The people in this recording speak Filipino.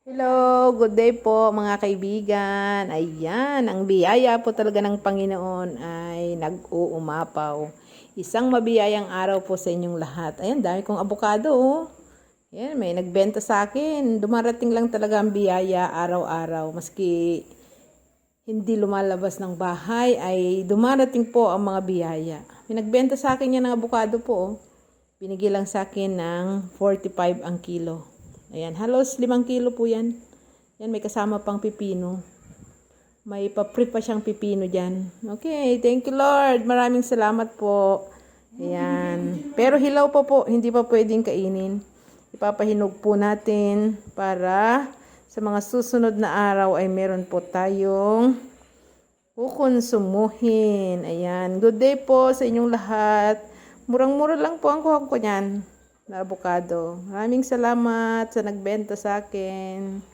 Hello, good day po mga kaibigan. Ayan, ang biyaya po talaga ng Panginoon ay nag-uumapaw. Isang mabiyayang araw po sa inyong lahat. Ayan, dami kong abukado. Oh. Ayan, may nagbenta sa akin. Dumarating lang talaga ang biyaya araw-araw. Maski hindi lumalabas ng bahay ay dumarating po ang mga biyaya. May nagbenta sa akin yan ng abukado po. Oh. Binigay lang sa akin ng 45 ang kilo. Ayan, halos 5 kilo po yan. Yan, may kasama pang pipino. May pa-pre pa siyang pipino dyan. Okay, thank you Lord. Maraming salamat po. Ayan. Pero hilaw pa po, hindi pa pwedeng kainin. Ipapahinog po natin para sa mga susunod na araw ay meron po tayong kukonsumuhin. Ayan, good day po sa inyong lahat. Murang-mura lang po ang kuha ko niyan na avocado. Maraming salamat sa nagbenta sa akin.